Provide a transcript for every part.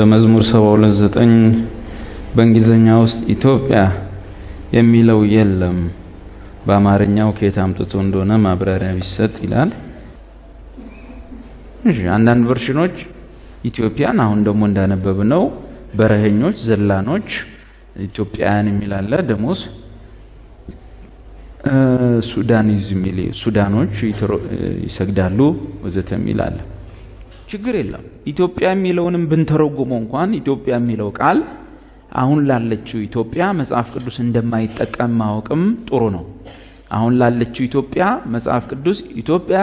በመዝሙር 72:9 በእንግሊዘኛ ውስጥ ኢትዮጵያ የሚለው የለም። በአማርኛው ከየት አምጥቶ እንደሆነ ማብራሪያ ቢሰጥ ይላል። አንዳንድ ቨርሽኖች ኢትዮጵያን አሁን ደግሞ እንዳነበብነው በረሃኞች፣ ዘላኖች ኢትዮጵያን የሚል አለ። ደሞስ ሱዳኒዝም ሱዳኖች ይሰግዳሉ ወዘተ የሚል አለ። ችግር የለም። ኢትዮጵያ የሚለውንም ብንተረጉመው እንኳን ኢትዮጵያ የሚለው ቃል አሁን ላለችው ኢትዮጵያ መጽሐፍ ቅዱስ እንደማይጠቀም ማወቅም ጥሩ ነው። አሁን ላለችው ኢትዮጵያ መጽሐፍ ቅዱስ ኢትዮጵያ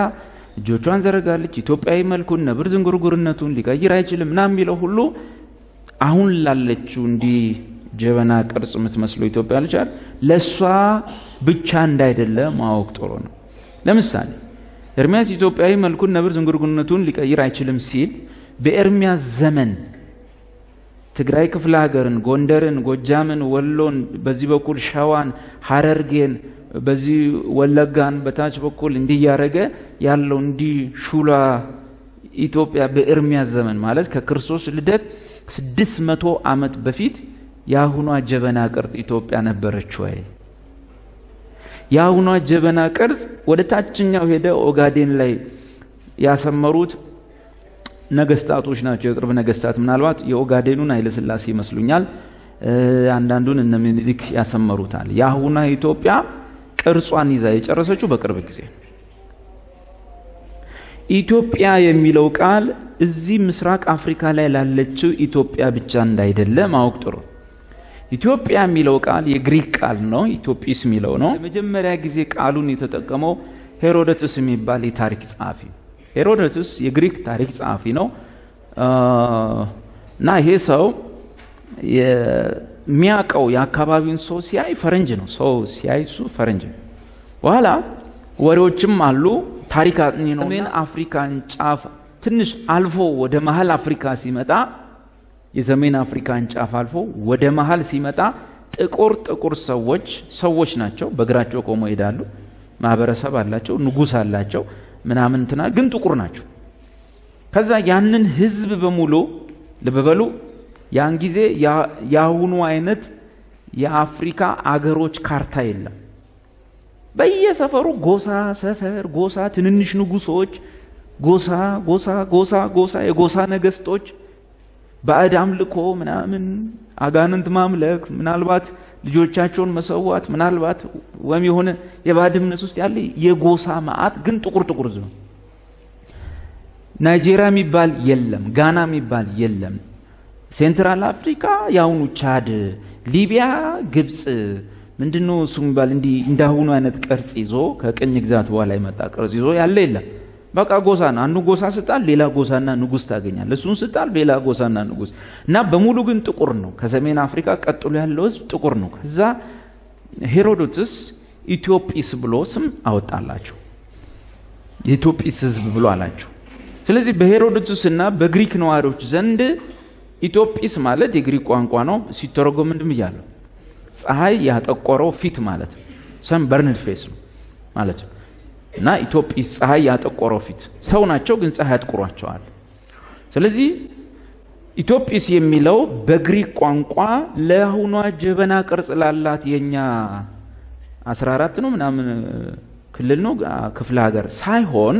እጆቿን ዘረጋለች፣ ኢትዮጵያዊ መልኩን ነብር ዝንጉርጉርነቱን ሊቀይር አይችልም እና የሚለው ሁሉ አሁን ላለችው እንዲህ ጀበና ቅርጽ የምትመስለው ኢትዮጵያ ልቻል ለሷ ብቻ እንዳይደለ ማወቅ ጥሩ ነው። ለምሳሌ ኤርሚያስ ኢትዮጵያዊ መልኩን ነብር ዝንጉርጉርነቱን ሊቀይር አይችልም ሲል በኤርሚያስ ዘመን ትግራይ ክፍለ ሀገርን፣ ጎንደርን፣ ጎጃምን፣ ወሎን፣ በዚህ በኩል ሸዋን፣ ሐረርጌን፣ በዚህ ወለጋን በታች በኩል እንዲያረገ ያለው እንዲህ ሹላ ኢትዮጵያ በኤርሚያስ ዘመን ማለት ከክርስቶስ ልደት 600 ዓመት በፊት ያሁኗ ጀበና ቅርጽ ኢትዮጵያ ነበረች ወይ? ያሁኗ ጀበና ቅርጽ ወደ ታችኛው ሄደ ኦጋዴን ላይ ያሰመሩት ነገስታቶች ናቸው። የቅርብ ነገስታት ምናልባት የኦጋዴኑን ኃይለ ሥላሴ ይመስሉኛል። አንዳንዱን እነ ምኒልክ ያሰመሩታል። ያሁኗ ኢትዮጵያ ቅርጿን ይዛ የጨረሰችው በቅርብ ጊዜ። ኢትዮጵያ የሚለው ቃል እዚህ ምስራቅ አፍሪካ ላይ ላለችው ኢትዮጵያ ብቻ እንዳይደለ ማወቅ ጥሩ። ኢትዮጵያ የሚለው ቃል የግሪክ ቃል ነው። ኢትዮጲስ የሚለው ነው። ለመጀመሪያ ጊዜ ቃሉን የተጠቀመው ሄሮዶትስ የሚባል የታሪክ ጸሐፊ። ሄሮዶትስ የግሪክ ታሪክ ጸሐፊ ነው እና ይሄ ሰው የሚያውቀው የአካባቢውን ሰው ሲያይ ፈረንጅ ነው። ሰው ሲያይ እሱ ፈረንጅ ነው። በኋላ ወሬዎችም አሉ። ታሪክ አጥኚ ነው። ሰሜን አፍሪካን ጫፍ ትንሽ አልፎ ወደ መሀል አፍሪካ ሲመጣ የሰሜን አፍሪካን ጫፍ አልፎ ወደ መሀል ሲመጣ ጥቁር ሰዎች ናቸው። በእግራቸው ቆመው ይሄዳሉ። ማህበረሰብ አላቸው፣ ንጉስ አላቸው ምናምን እንትና ግን ጥቁር ናቸው። ከዛ ያንን ህዝብ በሙሉ ልበበሉ ያን ጊዜ ያሁኑ አይነት የአፍሪካ አገሮች ካርታ የለም። በየሰፈሩ ጎሳ ትንንሽ ንጉሶች፣ ጎሳ የጎሳ ነገስቶች ባዕድ አምልኮ ምናምን አጋንንት ማምለክ ምናልባት ልጆቻቸውን መሰዋት ምናልባት ወይም የሆነ የባዕድ እምነት ውስጥ ያለ የጎሳ ማዕት ግን ጥቁር ነው። ናይጄሪያ የሚባል የለም፣ ጋና የሚባል የለም። ሴንትራል አፍሪካ ያሁኑ ቻድ፣ ሊቢያ፣ ግብጽ ምንድነው እሱ የሚባል እንዲህ እንዳሁኑ አይነት ቅርጽ ይዞ ከቅኝ ግዛት በኋላ የመጣ ቅርጽ ይዞ ያለ የለም። በቃ ጎሳ ነው። አንዱ ጎሳ ስጣል ሌላ ጎሳና ንጉስ ታገኛለህ። እሱን ስጣል ሌላ ጎሳና ንጉስ እና በሙሉ ግን ጥቁር ነው። ከሰሜን አፍሪካ ቀጥሎ ያለው ህዝብ ጥቁር ነው። ከዛ ሄሮዶትስ ኢትዮጲስ ብሎ ስም አወጣላቸው። የኢትዮጲስ ህዝብ ብሎ አላቸው። ስለዚህ በሄሮዶትስና በግሪክ ነዋሪዎች ዘንድ ኢትዮጲስ ማለት የግሪክ ቋንቋ ነው። ሲተረጎም ምንድን ይያለው ፀሐይ ያጠቆረው ፊት ማለት ነው። ሰም በርንድ ፌስ ነው ማለት ነው። እና ኢትዮጲስ ፀሐይ ያጠቆረው ፊት ሰው ናቸው፣ ግን ፀሐይ ያጥቁሯቸዋል። ስለዚህ ኢትዮጲስ የሚለው በግሪክ ቋንቋ ለአሁኗ ጀበና ቅርጽ ላላት የኛ 14 ነው ምናምን ክልል ነው ክፍለ ሀገር ሳይሆን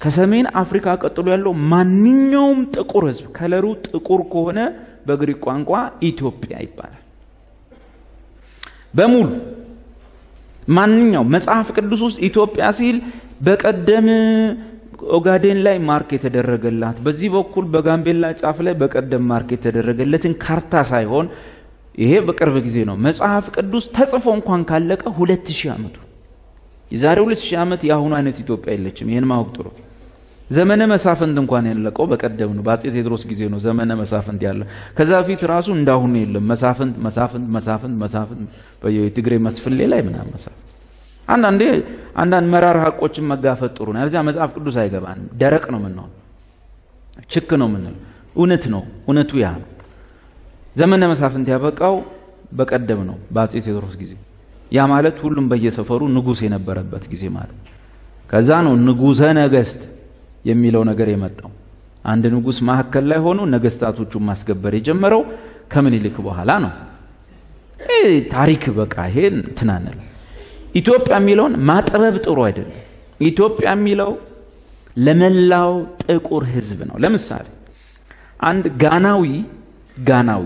ከሰሜን አፍሪካ ቀጥሎ ያለው ማንኛውም ጥቁር ህዝብ ከለሩ ጥቁር ከሆነ በግሪክ ቋንቋ ኢትዮጵያ ይባላል። በሙሉ ማንኛውም መጽሐፍ ቅዱስ ውስጥ ኢትዮጵያ ሲል በቀደም ኦጋዴን ላይ ማርክ የተደረገላት በዚህ በኩል በጋምቤላ ጫፍ ላይ በቀደም ማርክ የተደረገለትን ካርታ ሳይሆን ይሄ በቅርብ ጊዜ ነው። መጽሐፍ ቅዱስ ተጽፎ እንኳን ካለቀ 2000 ዓመቱ የዛሬ 2000 ዓመት የአሁኑ አይነት ኢትዮጵያ የለችም። ይሄን ማወቅ ጥሩ። ዘመነ መሳፍንት እንኳን ያለቀው በቀደም ነው። በአፄ ቴዎድሮስ ጊዜ ነው ዘመነ መሳፍንት ያለ። ከዛ ፊት ራሱ እንዳሁኑ የለም። መሳፍንት በየትግሬ መስፍሌ ላይ ምናምን መሳፍንት። አንዳንድ መራር ሀቆችን መጋፈጥ ጥሩ ነው። ያለዚያ መጽሐፍ ቅዱስ አይገባንም። ደረቅ ነው ምንነው፣ ችክ ነው ምንነው። እውነቱ ያ ነው። ዘመነ መሳፍንት ያበቃው በቀደም ነው በአፄ ቴዎድሮስ ጊዜ። ያ ማለት ሁሉም በየሰፈሩ ንጉስ የነበረበት ጊዜ ማለት። ከዛ ነው ንጉሰ ነገስት የሚለው ነገር የመጣው። አንድ ንጉስ ማከል ላይ ሆኖ ነገስታቶቹን ማስገበር የጀመረው ከምኒልክ በኋላ ነው። ታሪክ በቃ ይሄን ትናነል። ኢትዮጵያ የሚለውን ማጥበብ ጥሩ አይደለም። ኢትዮጵያ የሚለው ለመላው ጥቁር ህዝብ ነው። ለምሳሌ አንድ ጋናዊ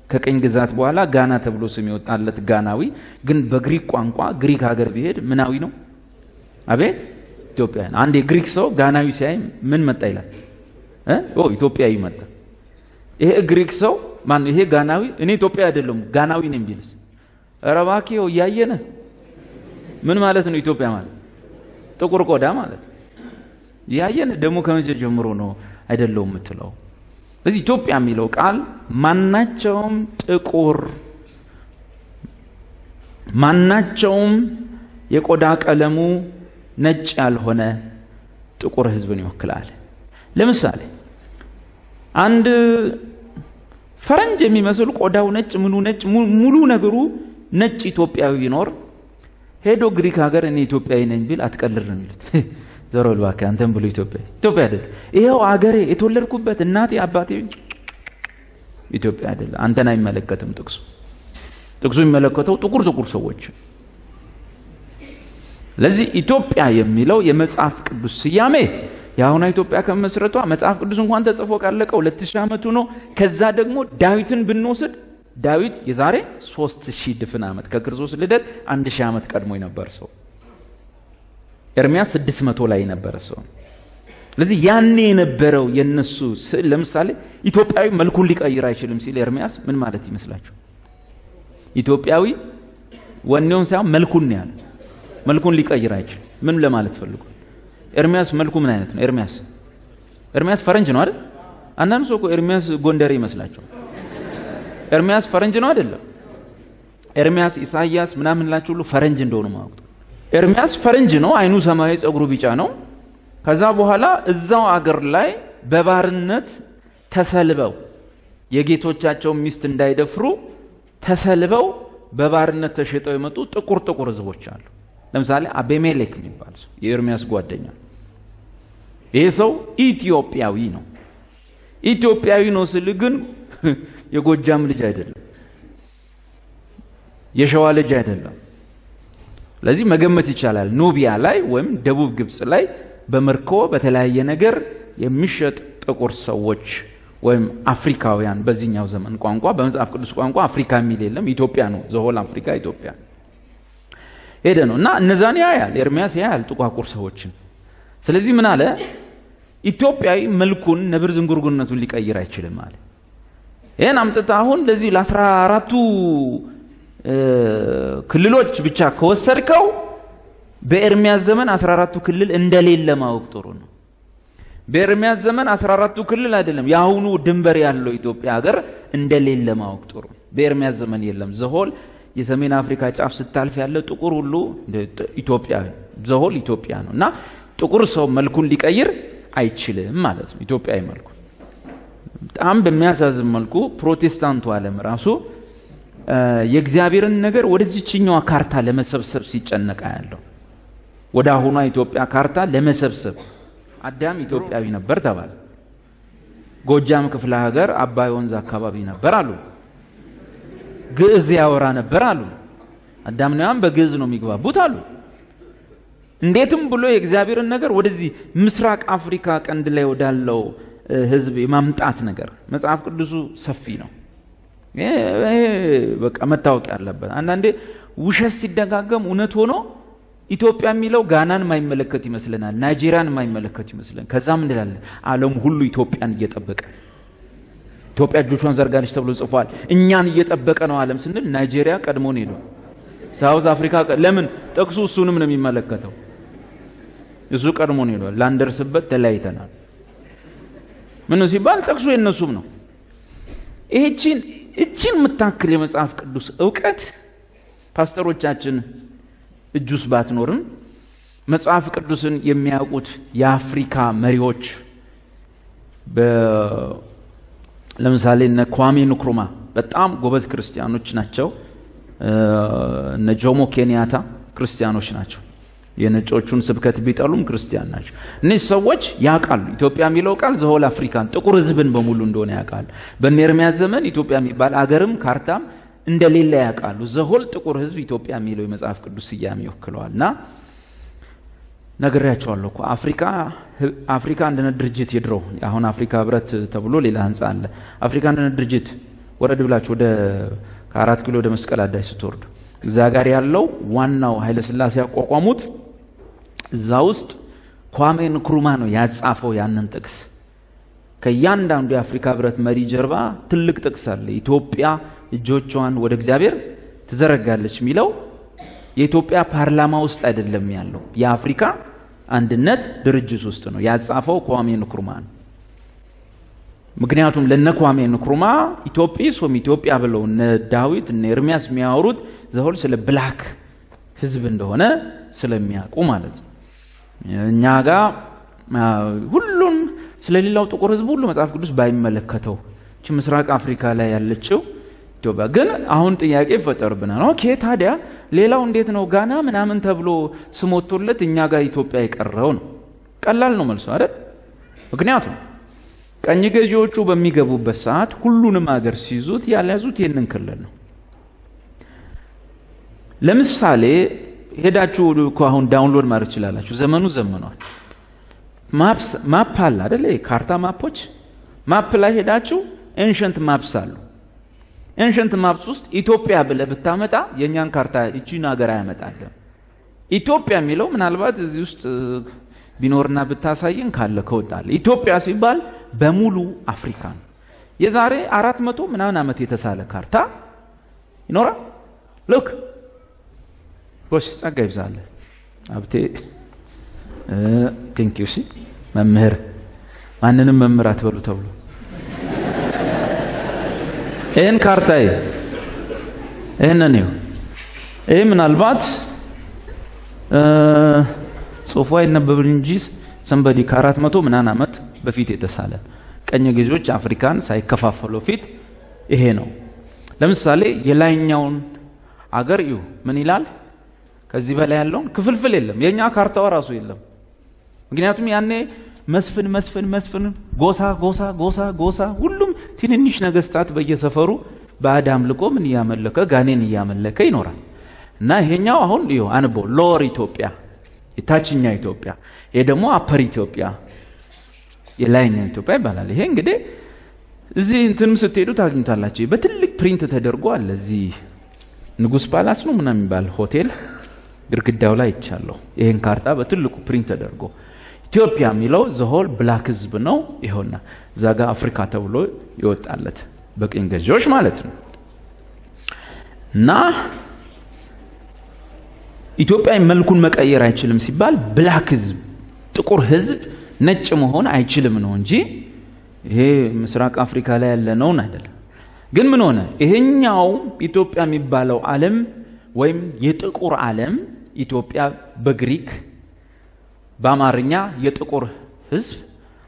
ከቀኝ ግዛት በኋላ ጋና ተብሎ ስም ይወጣለት ጋናዊ ግን በግሪክ ቋንቋ ግሪክ ሀገር ቢሄድ ምናዊ ነው? አቤት ኢትዮጵያዊ። አንድ የግሪክ ሰው ጋናዊ ሲያይ ምን መጣ ይላል? ኢትዮጵያዊ መጣ። ይሄ ግሪክ ሰው ማን? ይሄ ጋናዊ እኔ ኢትዮጵያ አይደለም ጋናዊ ነኝ ቢልስ? ኧረ እባክህ እያየነ ምን ማለት ነው? ኢትዮጵያ ማለት ጥቁር ቆዳ ማለት ያየነ ደግሞ ከመቼ ጀምሮ ነው አይደለም የምትለው? ስለዚህ ኢትዮጵያ የሚለው ቃል ማናቸውም ጥቁር ማናቸውም የቆዳ ቀለሙ ነጭ ያልሆነ ጥቁር ህዝብን ይወክላል። ለምሳሌ አንድ ፈረንጅ የሚመስል ቆዳው ነጭ ምኑ ነጭ ሙሉ ነገሩ ነጭ ኢትዮጵያዊ ቢኖር ሄዶ ግሪክ ሀገር እኔ ኢትዮጵያዊ ነኝ ቢል አትቀልር ነው የሚሉት። ዘሮ ልባካ አንተም ብሎ ኢትዮጵያ አይደል? ይሄው አገሬ የተወለድኩበት እናቴ አባቴ ኢትዮጵያ አይደል? አንተን አይመለከትም። ጥቅሱ የሚመለከተው ጥቁር ሰዎች። ለዚህ ኢትዮጵያ የሚለው የመጽሐፍ ቅዱስ ስያሜ የአሁኗ ኢትዮጵያ ከመስረቷ መጽሐፍ ቅዱስ እንኳን ተጽፎ ካለቀው 2000 ዓመቱ ነው። ከዛ ደግሞ ዳዊትን ብንወስድ ዳዊት የዛሬ 3000 ድፍን ዓመት ከክርስቶስ ልደት 1000 ዓመት ቀድሞ የነበረ ሰው፣ ኤርሚያስ 600 ላይ የነበረ ሰው። ስለዚህ ያኔ የነበረው የነሱ ስዕል ለምሳሌ ኢትዮጵያዊ መልኩን ሊቀይር አይችልም ሲል ኤርሚያስ ምን ማለት ይመስላችሁ? ኢትዮጵያዊ ወኔውን ሳይሆን መልኩን ነው ያለ። መልኩን ሊቀይር አይችልም። ምን ለማለት ፈልጉ? ኤርሚያስ መልኩ ምን አይነት ነው? ኤርሚያስ ፈረንጅ ነው አይደል? አንዳንዱ ሰው እኮ ኤርሚያስ ጎንደሬ ይመስላችኋል። ኤርሚያስ ፈረንጅ ነው አይደለም? ኤርሚያስ ኢሳይያስ ምናምን ላችሁ ሁሉ ፈረንጅ እንደሆኑ ማወቅ። ኤርሚያስ ፈረንጅ ነው፣ አይኑ ሰማያዊ ጸጉሩ ቢጫ ነው። ከዛ በኋላ እዛው አገር ላይ በባርነት ተሰልበው የጌቶቻቸው ሚስት እንዳይደፍሩ ተሰልበው በባርነት ተሸጠው የመጡ ጥቁር ህዝቦች አሉ። ለምሳሌ አቤሜሌክ የሚባል ሰው የኤርሚያስ ጓደኛ፣ ይሄ ሰው ኢትዮጵያዊ ነው። ኢትዮጵያዊ ነው ስል ግን የጎጃም ልጅ አይደለም፣ የሸዋ ልጅ አይደለም። ለዚህ መገመት ይቻላል ኑቢያ ላይ ወይም ደቡብ ግብጽ ላይ በመርኮ በተለያየ ነገር የሚሸጥ ጥቁር ሰዎች ወይም አፍሪካውያን በዚህኛው ዘመን ቋንቋ በመጽሐፍ ቅዱስ ቋንቋ አፍሪካ የሚል የለም፣ ኢትዮጵያ ነው። ዘሆል አፍሪካ ኢትዮጵያ ሄደ ነው እና እነዛን ያያል ኤርሚያስ ያያል ጥቋቁር ሰዎችን። ስለዚህ ምን አለ? ኢትዮጵያዊ መልኩን ነብር ዝንጉርጉርነቱን ሊቀይር አይችልም አለ። ይሄን አምጥታ አሁን ለዚህ ለ14ቱ ክልሎች ብቻ ከወሰድከው በኤርሚያስ ዘመን 14ቱ ክልል እንደሌለ ማወቅ ጥሩ ነው። በኤርሚያስ ዘመን 14ቱ ክልል አይደለም ያሁኑ ድንበር ያለው ኢትዮጵያ ሀገር እንደሌለ ማወቅ ጥሩ ነው። በኤርሚያስ ዘመን የለም። ዘሆል የሰሜን አፍሪካ ጫፍ ስታልፍ ያለ ጥቁር ሁሉ ኢትዮጵያ ዘሆል ኢትዮጵያ ነው እና ጥቁር ሰው መልኩን ሊቀይር አይችልም ማለት ነው። ኢትዮጵያዊ መልኩ በጣም በሚያሳዝን መልኩ ፕሮቴስታንቱ ዓለም ራሱ የእግዚአብሔርን ነገር ወደዚህኛው ካርታ ለመሰብሰብ ሲጨነቃ ያለው ወደ አሁኗ ኢትዮጵያ ካርታ ለመሰብሰብ አዳም ኢትዮጵያዊ ነበር ተባለ። ጎጃም ክፍለ ሀገር አባይ ወንዝ አካባቢ ነበር አሉ። ግዕዝ ያወራ ነበር አሉ። አዳምና ሔዋን በግዕዝ ነው የሚግባቡት አሉ። እንዴትም ብሎ የእግዚአብሔርን ነገር ወደዚህ ምስራቅ አፍሪካ ቀንድ ላይ ወዳለው ህዝብ የማምጣት ነገር መጽሐፍ ቅዱሱ ሰፊ ነው። በቃ መታወቅ ያለበት አንዳንዴ ውሸት ሲደጋገም እውነት ሆኖ ኢትዮጵያ የሚለው ጋናን ማይመለከት ይመስለናል፣ ናይጄሪያን ማይመለከት ይመስለናል። ከዛም እንላለን ዓለም ሁሉ ኢትዮጵያን እየጠበቀ ኢትዮጵያ እጆቿን ዘርጋለች ተብሎ ጽፏል። እኛን እየጠበቀ ነው ዓለም ስንል ናይጄሪያ ቀድሞን ሄዶ ሳውዝ አፍሪካ ለምን ጥቅሱ እሱንም ነው የሚመለከተው። እሱ ቀድሞን ሄዷል። ላንደርስበት ተለያይተናል። ምን ነው ሲባል ጥቅሱ የነሱም ነው። እቺን የምታክል የመጽሐፍ ቅዱስ ዕውቀት ፓስተሮቻችን እጁስ ባትኖርም መጽሐፍ ቅዱስን የሚያውቁት የአፍሪካ መሪዎች ለምሳሌ እነ ኳሜ ንክሩማ በጣም ጎበዝ ክርስቲያኖች ናቸው። እነ ጆሞ ኬንያታ ክርስቲያኖች ናቸው። የነጮቹን ስብከት ቢጠሉም ክርስቲያን ናቸው። እነዚህ ሰዎች ያውቃሉ ኢትዮጵያ የሚለው ቃል ዘሆል አፍሪካን ጥቁር ህዝብን በሙሉ እንደሆነ ያውቃሉ። በኤርምያስ ዘመን ኢትዮጵያ የሚባል አገርም ካርታም እንደሌለ ያውቃሉ። ዘሆል ጥቁር ህዝብ ኢትዮጵያ የሚለው የመጽሐፍ ቅዱስ ስያሜ ይወክለዋልና ነግሬያቸዋለሁ እኮ አፍሪካ አንድነት ድርጅት ይድሮ አሁን አፍሪካ ህብረት ተብሎ ሌላ ህንጻ አለ። አፍሪካ አንድነት ድርጅት ወረድ ብላችሁ ወደ ከ4 ኪሎ ወደ መስቀል አዳራሽ ስትወርዱ እዛ ጋር ያለው ዋናው ኃይለ ሥላሴ ያቋቋሙት እዛ ውስጥ ኳሜ ንክሩማ ነው ያጻፈው ያንን ጥቅስ። ከያንዳንዱ የአፍሪካ ህብረት መሪ ጀርባ ትልቅ ጥቅስ አለ። ኢትዮጵያ እጆቿን ወደ እግዚአብሔር ትዘረጋለች የሚለው የኢትዮጵያ ፓርላማ ውስጥ አይደለም ያለው የአፍሪካ አንድነት ድርጅት ውስጥ ነው ያጻፈው ኳሜ ንክሩማ ነው። ምክንያቱም ለነኳሜ ንክሩማ ኢትዮጵያ ብለው እነ ዳዊት እነ ኤርምያስ የሚያወሩት ዘሆል ስለ ብላክ ህዝብ እንደሆነ ስለሚያውቁ ማለት ነው። እኛ ጋር ሁሉም ስለሌላው ጥቁር ህዝብ ሁሉ መጽሐፍ ቅዱስ ባይመለከተው እቺ ምስራቅ አፍሪካ ላይ ያለችው ኢትዮጵያ ግን አሁን ጥያቄ ይፈጠርብናል። ኦኬ ታዲያ ሌላው እንዴት ነው ጋና ምናምን ተብሎ ስሞቶለት እኛ ጋር ኢትዮጵያ የቀረው ነው? ቀላል ነው መልሶ አይደል? ምክንያቱም ቀኝ ገዢዎቹ በሚገቡበት ሰዓት ሁሉንም ሀገር ሲይዙት ያለያዙት ይሄንን ክልል ነው። ለምሳሌ ሄዳችሁ አሁን ዳውንሎድ ማድረግ ይችላልላችሁ። ዘመኑ ዘመኗል። ማፕ አለ አይደል? ካርታ ማፖች ማፕ ላይ ሄዳችሁ ኤንሸንት ማፕስ አሉ። ኤንሸንት ማፕስ ውስጥ ኢትዮጵያ ብለህ ብታመጣ የኛን ካርታ እቺን ሀገር አያመጣልም። ኢትዮጵያ የሚለው ምናልባት እዚህ ውስጥ ቢኖርና ብታሳየን ካለ ከወጣለ ኢትዮጵያ ሲባል በሙሉ አፍሪካ ነው። የዛሬ 400 ምናምን ዓመት የተሳለ ካርታ ይኖራል። ሉክ ወሽ ጸጋ ይብዛለ አብቴ ቴንክ ዩ ሲ መምህር ማንንም መምህር አትበሉ ተብሎ ይህን ካርታ ይህንን ነው። ይህ ምናልባት ጽሑፉ አይነበብም እንጂ ሰንበዲ ከ400 ምናምን ዓመት በፊት የተሳለ ቀኝ ገዢዎች አፍሪካን ሳይከፋፈሉ ፊት ይሄ ነው። ለምሳሌ የላይኛውን አገር እዩ ምን ይላል? ከዚህ በላይ ያለውን ክፍልፍል የለም። የኛ ካርታው ራሱ የለም። ምክንያቱም ያኔ መስፍን ጎሳ ሁሉም ትንንሽ ነገስታት በየሰፈሩ ባዕድ አምልኮ ምን እያመለከ ጋኔን እያመለከ ይኖራል። እና ይሄኛው አሁን ይኸው አንቦ ሎወር ኢትዮጵያ የታችኛ ኢትዮጵያ፣ ይሄ ደግሞ አፐር ኢትዮጵያ የላይኛ ኢትዮጵያ ይባላል። ይሄ እንግዲህ እዚህ እንትንም ስትሄዱ ታግኝታላችሁ። በትልቅ ፕሪንት ተደርጎ አለ። እዚህ ንጉስ ፓላስ ነው ምናምን የሚባል ሆቴል ግድግዳው ላይ ይቻለው ይሄን ካርታ በትልቁ ፕሪንት ተደርጎ ኢትዮጵያ የሚለው ዘሆል ብላክ ህዝብ ነው። ይኸውና እዛ ጋር አፍሪካ ተብሎ ይወጣለት በቅኝ ገዢዎች ማለት ነው። እና ኢትዮጵያ መልኩን መቀየር አይችልም ሲባል ብላክ ህዝብ ጥቁር ህዝብ ነጭ መሆን አይችልም ነው እንጂ ይሄ ምስራቅ አፍሪካ ላይ ያለ ነው አይደለም። ግን ምን ሆነ? ይሄኛው ኢትዮጵያ የሚባለው ዓለም ወይም የጥቁር ዓለም ኢትዮጵያ በግሪክ በአማርኛ የጥቁር ህዝብ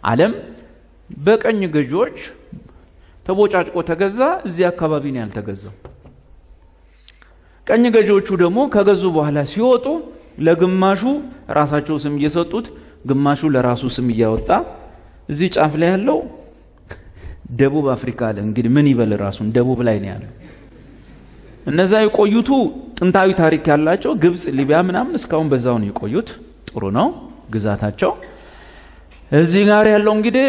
ዓለም በቀኝ ገዢዎች ተቦጫጭቆ ተገዛ። እዚህ አካባቢ ነው ያልተገዛው። ቀኝ ገዢዎቹ ደግሞ ከገዙ በኋላ ሲወጡ ለግማሹ ራሳቸው ስም እየሰጡት ግማሹ ለራሱ ስም እያወጣ እዚህ ጫፍ ላይ ያለው ደቡብ አፍሪካ አለ። እንግዲህ ምን ይበል ራሱን ደቡብ ላይ ነው ያለው። እነዛ የቆዩቱ ጥንታዊ ታሪክ ያላቸው ግብጽ፣ ሊቢያ ምናምን እስካሁን በዛው ነው የቆዩት። ጥሩ ነው ግዛታቸው። እዚህ ጋር ያለው እንግዲህ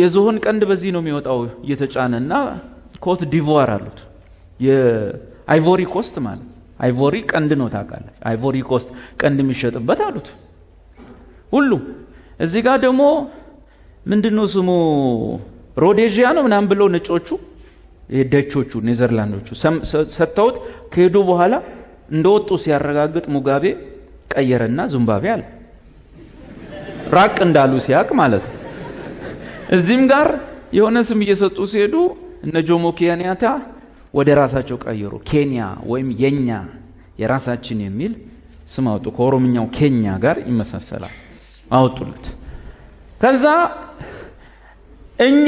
የዝሆን ቀንድ በዚህ ነው የሚወጣው እየተጫነና ኮት ዲቮር አሉት። የአይቮሪ ኮስት ማለት አይቮሪ ቀንድ ነው ታውቃለህ። አይቮሪ ኮስት ቀንድ የሚሸጥበት አሉት ሁሉ። እዚህ ጋር ደግሞ ምንድነው ስሙ ሮዴዥያ ነው ምናምን ብለው ነጮቹ የደቾቹ ኔዘርላንዶቹ ሰጥተውት ከሄዱ በኋላ እንደወጡ ሲያረጋግጥ ሙጋቤ ቀየረና ዚምባብዌ አለ። ራቅ እንዳሉ ሲያቅ ማለት ነው። እዚህም ጋር የሆነ ስም እየሰጡ ሲሄዱ እነ ጆሞ ኬንያታ ወደ ራሳቸው ቀየሩ። ኬንያ ወይም የኛ የራሳችን የሚል ስም አወጡ። ከኦሮምኛው ኬኛ ጋር ይመሳሰላል አወጡለት። ከዛ እኛ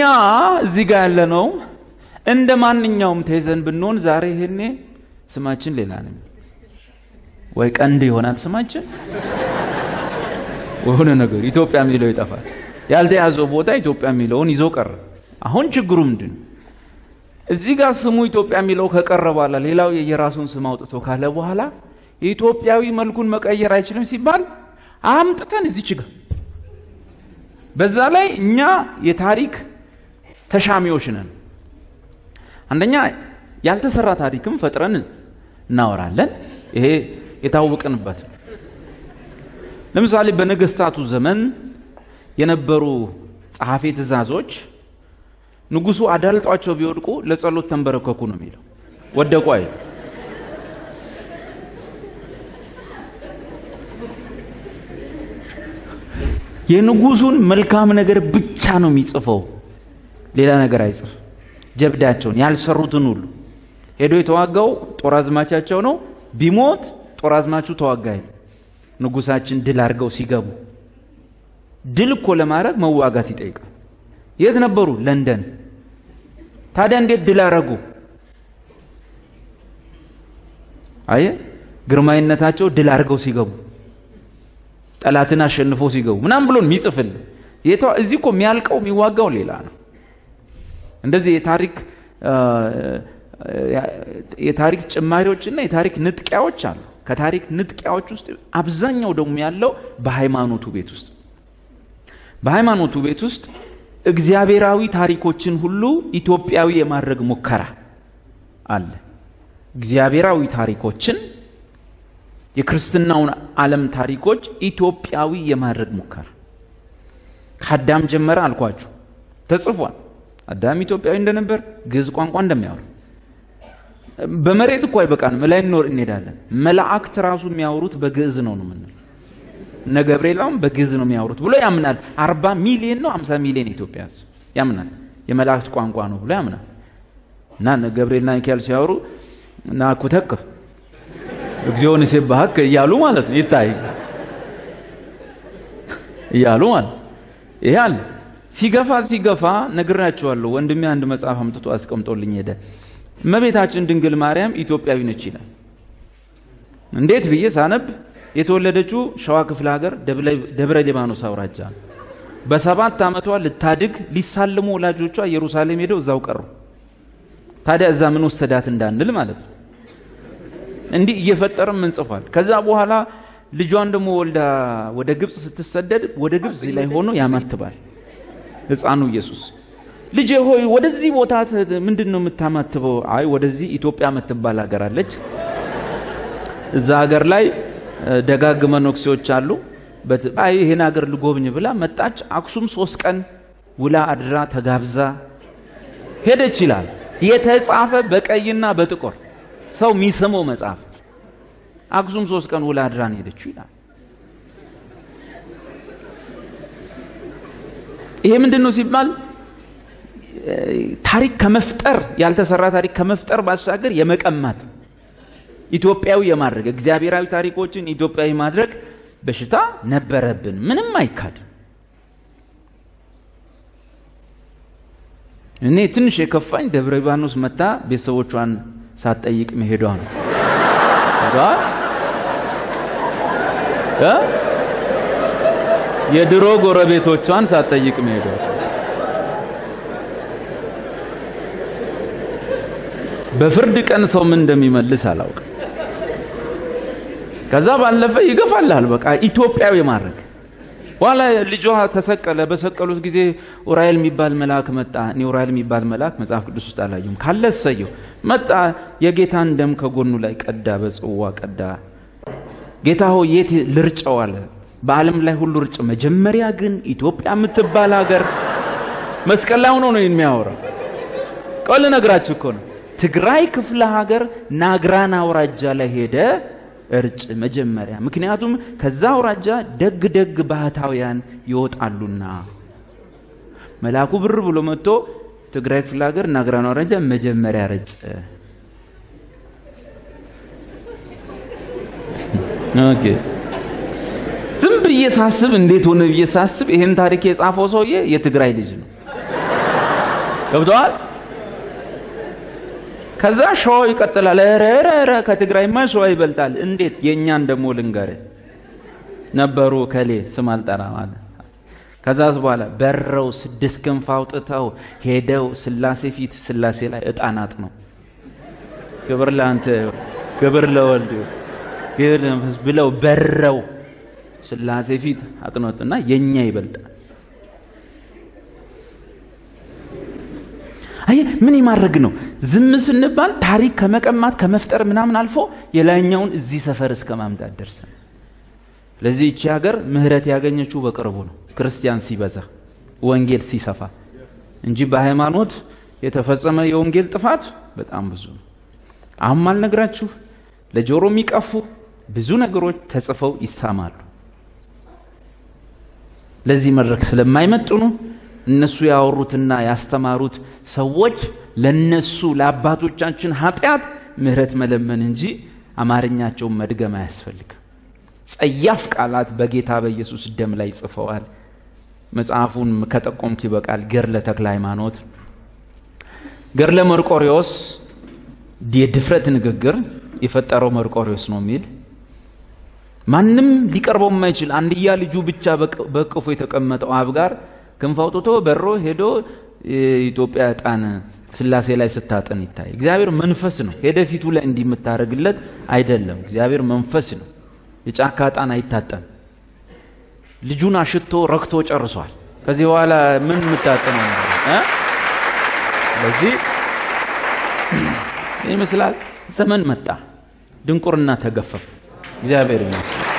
እዚህ ጋር ያለነው እንደ ማንኛውም ተይዘን ብንሆን ዛሬ ይሄኔ ስማችን ሌላ ነው ወይ ቀንድ ይሆናል ስማችን ወሆነ ነገር ኢትዮጵያ የሚለው ይጠፋል። ያልተያዘው ቦታ ኢትዮጵያ የሚለውን ይዞ ቀረ። አሁን ችግሩ ምንድን? እዚህ ጋር ስሙ ኢትዮጵያ የሚለው ከቀረ በኋላ ሌላው የራሱን ስም አውጥቶ ካለ በኋላ የኢትዮጵያዊ መልኩን መቀየር አይችልም ሲባል አምጥተን እዚች ጋር በዛ ላይ እኛ የታሪክ ተሻሚዎች ነን። አንደኛ ያልተሰራ ታሪክም ፈጥረን እናወራለን። ይሄ የታወቀንበት። ለምሳሌ በነገስታቱ ዘመን የነበሩ ጸሐፌ ትእዛዞች ንጉሱ አዳልጧቸው ቢወድቁ ለጸሎት ተንበረከኩ ነው የሚለው። ወደቁ አይደል? የንጉሱን መልካም ነገር ብቻ ነው የሚጽፈው፣ ሌላ ነገር አይጽፍ። ጀብዳቸውን ያልሰሩትን ሁሉ ሄዶ የተዋጋው ጦር አዝማቻቸው ነው። ቢሞት ጦር አዝማቹ ተዋጋ አይደል? ንጉሳችን ድል አድርገው ሲገቡ ድል እኮ ለማድረግ መዋጋት ይጠይቃል። የት ነበሩ? ለንደን። ታዲያ እንዴት ድል አደረጉ? አየ ግርማዊነታቸው ድል አድርገው ሲገቡ ጠላትን አሸንፈው ሲገቡ ምናምን ብሎ የሚጽፍል። እዚህ እኮ የሚያልቀው የሚዋጋው ሌላ ነው። እንደዚህ የታሪክ ጭማሪዎችና የታሪክ ንጥቂያዎች አሉ። ከታሪክ ንጥቂያዎች ውስጥ አብዛኛው ደግሞ ያለው በሃይማኖቱ ቤት ውስጥ በሃይማኖቱ ቤት ውስጥ እግዚአብሔራዊ ታሪኮችን ሁሉ ኢትዮጵያዊ የማድረግ ሙከራ አለ። እግዚአብሔራዊ ታሪኮችን የክርስትናውን ዓለም ታሪኮች ኢትዮጵያዊ የማድረግ ሙከራ ከአዳም ጀመረ አልኳችሁ፣ ተጽፏል። አዳም ኢትዮጵያዊ እንደነበር፣ ግዕዝ ቋንቋ እንደሚያወራ በመሬት እኮ አይበቃንም፣ ላይ እንሄዳለን። መላእክት ራሱ የሚያወሩት በግዕዝ ነው ምን እነ ገብርኤልም በግዕዝ ነው የሚያወሩት ብሎ ያምናል። 40 ሚሊዮን ነው 50 ሚሊዮን ኢትዮጵያ ያምናል የመላእክት ቋንቋ ነው ብሎ ያምናል። እና እነ ገብርኤልና ሚካኤል ሲያወሩ እና ኩተክ እግዚኦን ሲባክ እያሉ ማለት ነው። ይታይ እያሉ ማለት ይሄ አለ። ሲገፋ ነግራቸዋለሁ። ወንድሜ አንድ መጽሐፍ አምጥቶ አስቀምጦልኝ ሄደ። እመቤታችን ድንግል ማርያም ኢትዮጵያዊ ነች ይላል። እንዴት ብዬ ሳነብ የተወለደችው ሸዋ ክፍለ ሀገር ደብረ ሊባኖስ አውራጃ ነው። በ7 ዓመቷ ልታድግ ሊሳልሙ ወላጆቿ ኢየሩሳሌም ሄደው እዛው ቀሩ። ታዲያ እዛ ምን ወሰዳት እንዳንል ማለት ነው። እንዲህ እየፈጠረም ምን ጽፏል። ከዛ በኋላ ልጇን ደግሞ ወልዳ ወደ ግብጽ ስትሰደድ ወደ ግብጽ ላይ ሆኖ ያማትባል ሕፃኑ ኢየሱስ። ልጄ ሆይ ወደዚህ ቦታ ምንድነው የምታማትበው? አይ ወደዚህ ኢትዮጵያ የምትባል ሀገር አለች፣ እዛ ሀገር ላይ ደጋግ መነኩሴዎች አሉ፣ አይ ይሄን ሀገር ልጎብኝ ብላ መጣች። አክሱም 3 ቀን ውላ አድራ ተጋብዛ ሄደች ይላል። የተጻፈ በቀይና በጥቁር ሰው የሚሰማው መጽሐፍ። አክሱም 3 ቀን ውላ አድራን ሄደች ይላል። ይሄ ምንድነው ሲባል ታሪክ ከመፍጠር ያልተሰራ ታሪክ ከመፍጠር ባሻገር የመቀማት ኢትዮጵያዊ የማድረግ እግዚአብሔራዊ ታሪኮችን ኢትዮጵያዊ ማድረግ በሽታ ነበረብን። ምንም አይካድም። እኔ ትንሽ የከፋኝ ደብረ ሊባኖስ መታ ቤተሰቦቿን ሳትጠይቅ መሄዷ ነው። የድሮ ጎረቤቶቿን ሳትጠይቅ መሄዷ። በፍርድ ቀን ሰው ምን እንደሚመልስ አላውቅም። ከዛ ባለፈ ይገፋልሃል። በቃ ኢትዮጵያዊ ማድረግ። በኋላ ልጇ ተሰቀለ። በሰቀሉት ጊዜ ኡራኤል የሚባል መልአክ መጣ። እኔ ኡራኤል የሚባል መልአክ መጽሐፍ ቅዱስ ውስጥ አላየሁም። ካለ እሰየው። መጣ፣ የጌታን ደም ከጎኑ ላይ ቀዳ፣ በጽዋ ቀዳ። ጌታ ሆይ የት ልርጨው አለ። በዓለም ላይ ሁሉ ርጭ፣ መጀመሪያ ግን ኢትዮጵያ የምትባል ሀገር መስቀል ላይ ሆኖ ነው የሚያወራው። ቆል ነግራችሁ እኮ ነው። ትግራይ ክፍለ ሀገር ናግራን አውራጃ ላይ ሄደ እርጭ መጀመሪያ። ምክንያቱም ከዛ አውራጃ ደግ ባህታውያን ይወጣሉና። መልአኩ ብር ብሎ መጥቶ ትግራይ ክፍለ ሀገር ናግራን አውራጃ መጀመሪያ ረጭ። ኦኬ። ዝም ብዬ ሳስብ እንዴት ሆነ ብዬ ሳስብ ይሄን ታሪክ የጻፈው ሰውዬ የትግራይ ልጅ ነው። ገብቷል? ከዛ ሸዋ ይቀጥላል። ረረረ ከትግራይማ ሸዋ ይበልጣል። እንዴት? የኛን ደሞ ልንገር። ነበሩ ከሌ ስም አልጠራም አለ። ከዛስ በኋላ በረው 6 ክንፍ አውጥተው ሄደው ስላሴ ፊት ስላሴ ላይ ዕጣናት ነው። ክብር ለአንተ ክብር ለወልድ ክብር ብለው በረው ስላሴ ፊት አጥኖትና የኛ ይበልጣል። አይ ምን ይማርግ ነው? ዝም ስንባል ታሪክ ከመቀማት ከመፍጠር ምናምን አልፎ የላይኛውን እዚህ ሰፈር እስከ ማምጣት ደርሰን። ለዚህ እቺ ሀገር ምህረት ያገኘችው በቅርቡ ነው። ክርስቲያን ሲበዛ ወንጌል ሲሰፋ እንጂ በሃይማኖት የተፈጸመ የወንጌል ጥፋት በጣም ብዙ ነው። አሁን ማልነግራችሁ ለጆሮ የሚቀፉ ብዙ ነገሮች ተጽፈው ይሳማሉ። ለዚህ መድረክ ስለማይመጥኑ እነሱ ያወሩትና ያስተማሩት ሰዎች ለነሱ ለአባቶቻችን ኃጢአት ምህረት መለመን እንጂ አማርኛቸውን መድገም አያስፈልግም። ጸያፍ ቃላት በጌታ በኢየሱስ ደም ላይ ጽፈዋል። መጽሐፉን ከጠቆምክ ይበቃል። ገድለ ተክለ ሃይማኖት፣ ገድለ መርቆሪዎስ የድፍረት ንግግር የፈጠረው መርቆሪዎስ ነው የሚል ማንም ሊቀርበው የማይችል አንድያ ልጁ ብቻ በቅፎ የተቀመጠው አብ ጋር ክንፍ አውጥቶ በሮ ሄዶ ኢትዮጵያ ዕጣን ስላሴ ላይ ስታጠን ይታይ። እግዚአብሔር መንፈስ ነው። ሄደ ፊቱ ላይ እንዲምታረግለት አይደለም። እግዚአብሔር መንፈስ ነው። የጫካ ዕጣን አይታጠን። ልጁን አሽቶ ረክቶ ጨርሷል። ከዚህ በኋላ ምን ምታጠነው ነገር ስለዚህ ይመስላል። ዘመን መጣ፣ ድንቁርና ተገፈፈ። እግዚአብሔር ይመስገን።